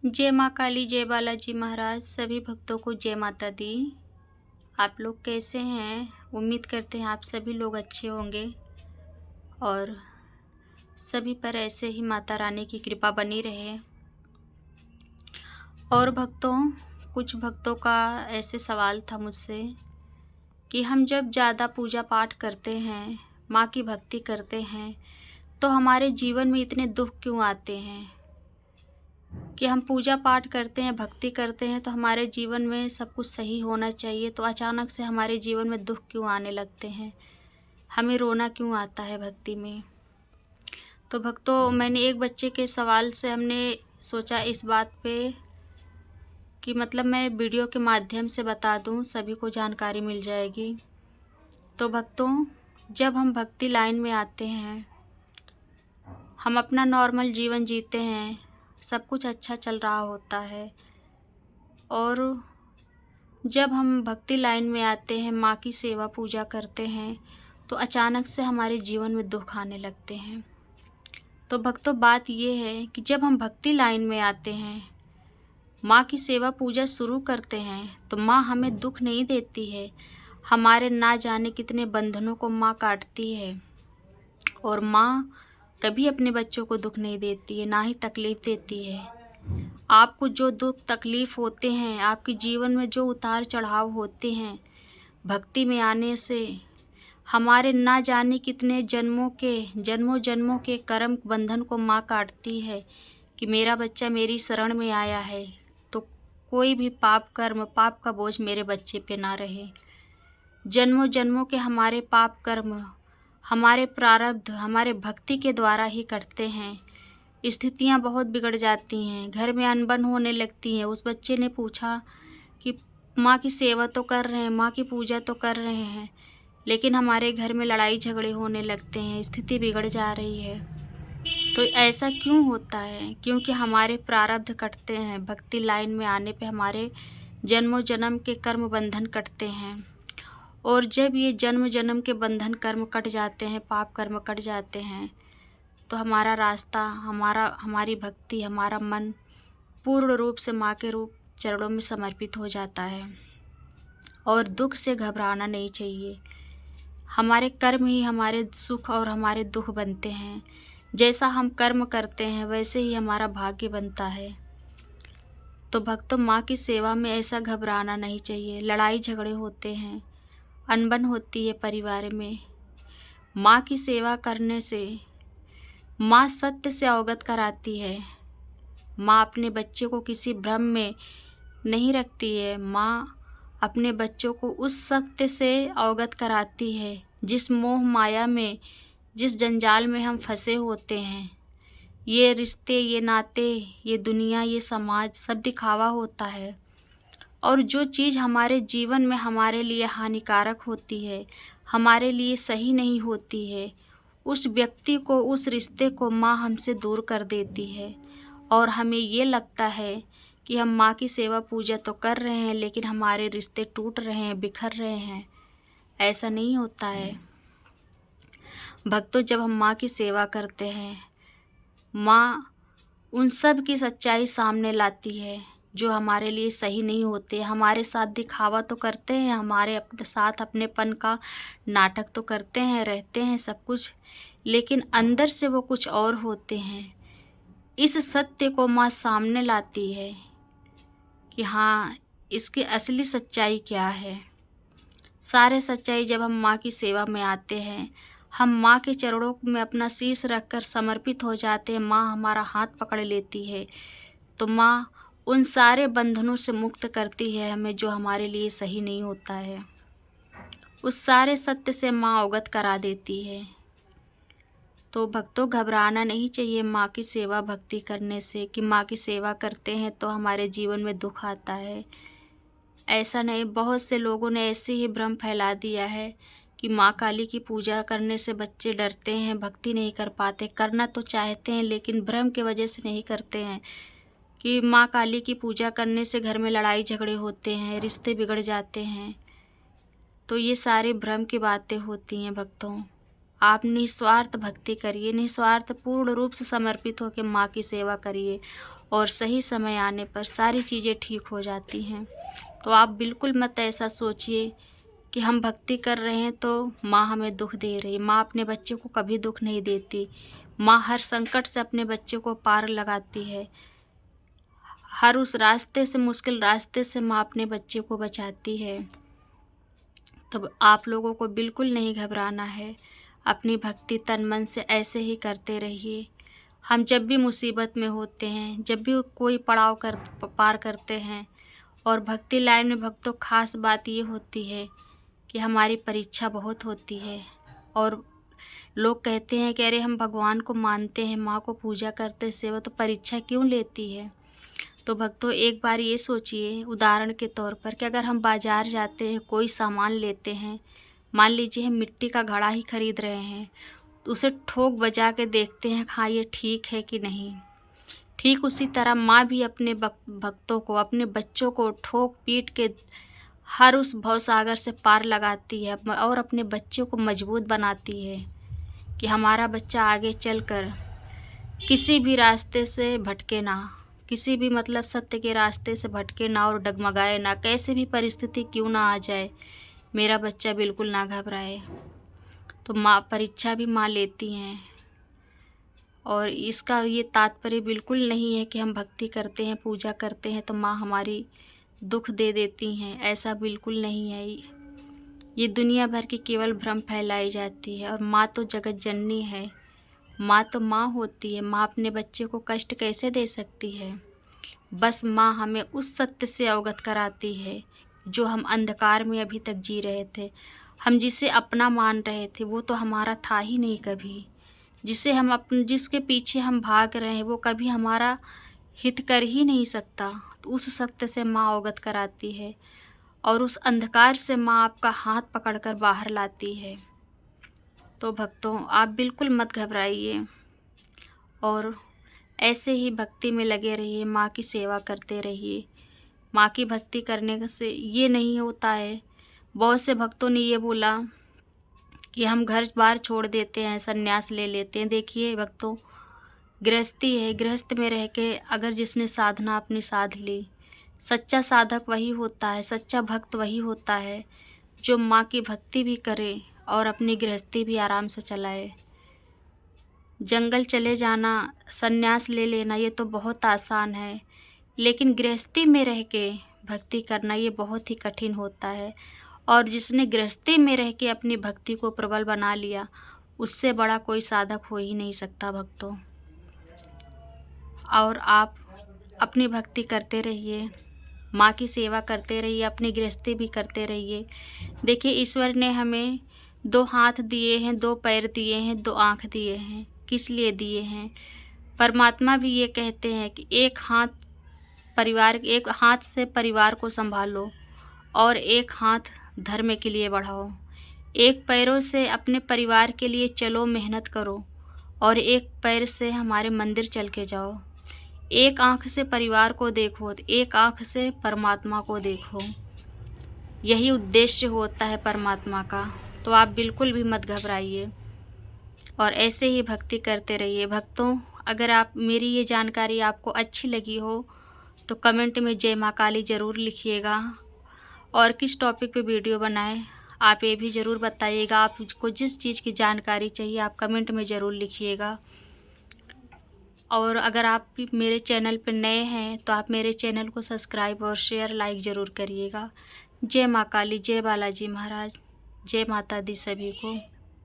जय माँ काली, जय बालाजी महाराज। सभी भक्तों को जय माता दी। आप लोग कैसे हैं? उम्मीद करते हैं आप सभी लोग अच्छे होंगे और सभी पर ऐसे ही माता रानी की कृपा बनी रहे। और भक्तों, कुछ भक्तों का ऐसे सवाल था मुझसे कि हम जब ज़्यादा पूजा पाठ करते हैं, माँ की भक्ति करते हैं, तो हमारे जीवन में इतने दुख क्यों आते हैं? कि हम पूजा पाठ करते हैं, भक्ति करते हैं, तो हमारे जीवन में सब कुछ सही होना चाहिए, तो अचानक से हमारे जीवन में दुख क्यों आने लगते हैं? हमें रोना क्यों आता है भक्ति में? तो भक्तों, मैंने एक बच्चे के सवाल से हमने सोचा इस बात पे कि मतलब मैं वीडियो के माध्यम से बता दूं, सभी को जानकारी मिल जाएगी। तो भक्तों, जब हम भक्ति लाइन में आते हैं, हम अपना नॉर्मल जीवन जीते हैं, सब कुछ अच्छा चल रहा होता है, और जब हम भक्ति लाइन में आते हैं, माँ की सेवा पूजा करते हैं, तो अचानक से हमारे जीवन में दुख आने लगते हैं। तो भक्तों, बात ये है कि जब हम भक्ति लाइन में आते हैं, माँ की सेवा पूजा शुरू करते हैं, तो माँ हमें दुख नहीं देती है। हमारे ना जाने कितने बंधनों को माँ काटती है, और माँ कभी अपने बच्चों को दुख नहीं देती है, ना ही तकलीफ़ देती है। आपको जो दुख तकलीफ़ होते हैं, आपके जीवन में जो उतार चढ़ाव होते हैं, भक्ति में आने से हमारे ना जाने कितने जन्मों जन्मों के कर्म बंधन को माँ काटती है कि मेरा बच्चा मेरी शरण में आया है, तो कोई भी पाप का बोझ मेरे बच्चे पे ना रहे। जन्मों जन्मों के हमारे पाप कर्म, हमारे प्रारब्ध हमारे भक्ति के द्वारा ही कटते हैं। स्थितियाँ बहुत बिगड़ जाती हैं, घर में अनबन होने लगती है। उस बच्चे ने पूछा कि माँ की सेवा तो कर रहे हैं, माँ की पूजा तो कर रहे हैं, लेकिन हमारे घर में लड़ाई झगड़े होने लगते हैं, स्थिति बिगड़ जा रही है। तो ऐसा क्यों होता है? क्योंकि हमारे प्रारब्ध कटते हैं। भक्ति लाइन में आने पे हमारे जन्मों जन्म के कर्म बंधन कटते हैं, और जब ये जन्म जन्म के बंधन कर्म कट जाते हैं, पाप कर्म कट जाते हैं, तो हमारा रास्ता, हमारी भक्ति, हमारा मन पूर्ण रूप से माँ के रूप चरणों में समर्पित हो जाता है। और दुख से घबराना नहीं चाहिए। हमारे कर्म ही हमारे सुख और हमारे दुख बनते हैं। जैसा हम कर्म करते हैं, वैसे ही हमारा भाग्य बनता है। तो भक्तों, माँ की सेवा में ऐसा घबराना नहीं चाहिए। लड़ाई झगड़े होते हैं, अनबन होती है परिवार में। माँ की सेवा करने से माँ सत्य से अवगत कराती है। माँ अपने बच्चे को किसी भ्रम में नहीं रखती है। माँ अपने बच्चों को उस सत्य से अवगत कराती है, जिस मोह माया में, जिस जंजाल में हम फंसे होते हैं। ये रिश्ते, ये नाते, ये दुनिया, ये समाज सब दिखावा होता है, और जो चीज़ हमारे जीवन में हमारे लिए हानिकारक होती है, हमारे लिए सही नहीं होती है, उस व्यक्ति को, उस रिश्ते को माँ हमसे दूर कर देती है। और हमें ये लगता है कि हम माँ की सेवा पूजा तो कर रहे हैं, लेकिन हमारे रिश्ते टूट रहे हैं, बिखर रहे हैं। ऐसा नहीं होता है भक्तों। जब हम माँ की सेवा करते हैं, माँ उन सब की सच्चाई सामने लाती है जो हमारे लिए सही नहीं होते। हमारे साथ दिखावा तो करते हैं, हमारे साथ अपनेपन का नाटक तो करते हैं, रहते हैं सब कुछ, लेकिन अंदर से वो कुछ और होते हैं। इस सत्य को माँ सामने लाती है कि हाँ, इसकी असली सच्चाई क्या है। सारे सच्चाई जब हम माँ की सेवा में आते हैं, हम माँ के चरणों में अपना शीश रखकर समर्पित हो जाते हैं, माँ हमारा हाथ पकड़ लेती है, तो माँ उन सारे बंधनों से मुक्त करती है हमें, जो हमारे लिए सही नहीं होता है। उस सारे सत्य से माँ अवगत करा देती है। तो भक्तों, घबराना नहीं चाहिए माँ की सेवा भक्ति करने से कि माँ की सेवा करते हैं तो हमारे जीवन में दुख आता है। ऐसा नहीं। बहुत से लोगों ने ऐसे ही भ्रम फैला दिया है कि माँ काली की पूजा करने से बच्चे डरते हैं, भक्ति नहीं कर पाते। करना तो चाहते हैं, लेकिन भ्रम की वजह से नहीं करते हैं कि माँ काली की पूजा करने से घर में लड़ाई झगड़े होते हैं, रिश्ते बिगड़ जाते हैं। तो ये सारे भ्रम की बातें होती हैं भक्तों। आप निस्वार्थ भक्ति करिए, निस्वार्थ पूर्ण रूप से समर्पित होकर माँ की सेवा करिए और सही समय आने पर सारी चीज़ें ठीक हो जाती हैं। तो आप बिल्कुल मत ऐसा सोचिए कि हम भक्ति कर रहे हैं तो माँ हमें दुख दे रही है। माँ अपने बच्चे को कभी दुख नहीं देती। माँ हर संकट से अपने बच्चे को पार लगाती है। हर उस रास्ते से, मुश्किल रास्ते से माँ अपने बच्चे को बचाती है। तो आप लोगों को बिल्कुल नहीं घबराना है। अपनी भक्ति तन मन से ऐसे ही करते रहिए। हम जब भी मुसीबत में होते हैं, जब भी कोई पड़ाव पार करते हैं, और भक्ति लाइन में भक्तों खास बात ये होती है कि हमारी परीक्षा बहुत होती है। और लोग कहते हैं कि अरे हम भगवान को मानते हैं, माँ को पूजा करते, सेवा, तो परीक्षा क्यों लेती है। तो भक्तों एक बार ये सोचिए उदाहरण के तौर पर कि अगर हम बाज़ार जाते हैं, कोई सामान लेते हैं, मान लीजिए हम मिट्टी का घड़ा ही खरीद रहे हैं, तो उसे ठोक बजा के देखते हैं हाँ ये ठीक है कि नहीं। ठीक उसी तरह माँ भी अपने भक्तों को, अपने बच्चों को ठोक पीट के हर उस भवसागर से पार लगाती है और अपने बच्चों को मजबूत बनाती है कि हमारा बच्चा आगे चलकर किसी भी रास्ते से भटके ना, किसी भी मतलब सत्य के रास्ते से भटके ना और डगमगाए ना, कैसे भी परिस्थिति क्यों ना आ जाए, मेरा बच्चा बिल्कुल ना घबराए। तो माँ परीक्षा भी माँ लेती हैं। और इसका ये तात्पर्य बिल्कुल नहीं है कि हम भक्ति करते हैं, पूजा करते हैं तो माँ हमारी दुख दे देती हैं, ऐसा बिल्कुल नहीं है। ये दुनिया भर की केवल भ्रम फैलाई जाती है। और माँ तो जगत जननी है, माँ तो माँ होती है। माँ अपने बच्चे को कष्ट कैसे दे सकती है। बस माँ हमें उस सत्य से अवगत कराती है जो हम अंधकार में अभी तक जी रहे थे। हम जिसे अपना मान रहे थे वो तो हमारा था ही नहीं कभी। जिसके पीछे हम भाग रहे हैं वो कभी हमारा हित कर ही नहीं सकता। तो उस सत्य से माँ अवगत कराती है और उस अंधकार से माँ आपका हाथ पकड़कर बाहर लाती है। तो भक्तों आप बिल्कुल मत घबराइए और ऐसे ही भक्ति में लगे रहिए, माँ की सेवा करते रहिए। माँ की भक्ति करने से ये नहीं होता है, बहुत से भक्तों ने ये बोला कि हम घर बार छोड़ देते हैं, संन्यास ले लेते हैं। देखिए भक्तों, गृहस्थी है, गृहस्थ में रह के अगर जिसने साधना अपनी साध ली, सच्चा साधक वही होता है, सच्चा भक्त वही होता है जो माँ की भक्ति भी करे और अपनी गृहस्थी भी आराम से चलाए। जंगल चले जाना, संन्यास ले लेना ये तो बहुत आसान है, लेकिन गृहस्थी में रह के भक्ति करना ये बहुत ही कठिन होता है। और जिसने गृहस्थी में रह के अपनी भक्ति को प्रबल बना लिया, उससे बड़ा कोई साधक हो ही नहीं सकता भक्तों। और आप अपनी भक्ति करते रहिए, माँ की सेवा करते रहिए, अपनी गृहस्थी भी करते रहिए। देखिए ईश्वर ने हमें 2 हाथ दिए हैं, 2 पैर दिए हैं, 2 आँख दिए हैं। किस लिए दिए हैं? परमात्मा भी ये कहते हैं कि एक हाथ से परिवार को संभालो और एक हाथ धर्म के लिए बढ़ाओ। एक पैरों से अपने परिवार के लिए चलो, मेहनत करो, और एक पैर से हमारे मंदिर चल के जाओ। एक आँख से परिवार को देखो, एक आँख से परमात्मा को देखो। यही उद्देश्य होता है परमात्मा का। तो आप बिल्कुल भी मत घबराइए और ऐसे ही भक्ति करते रहिए। भक्तों अगर आप मेरी ये जानकारी आपको अच्छी लगी हो तो कमेंट में जय माँ काली ज़रूर लिखिएगा। और किस टॉपिक पे वीडियो बनाएं आप ये भी ज़रूर बताइएगा। आपको जिस चीज़ की जानकारी चाहिए आप कमेंट में ज़रूर लिखिएगा। और अगर आप भी मेरे चैनल पर नए हैं तो आप मेरे चैनल को सब्सक्राइब और शेयर लाइक ज़रूर करिएगा। जय माँ काली, जय बालाजी महाराज, जय माता दी सभी को।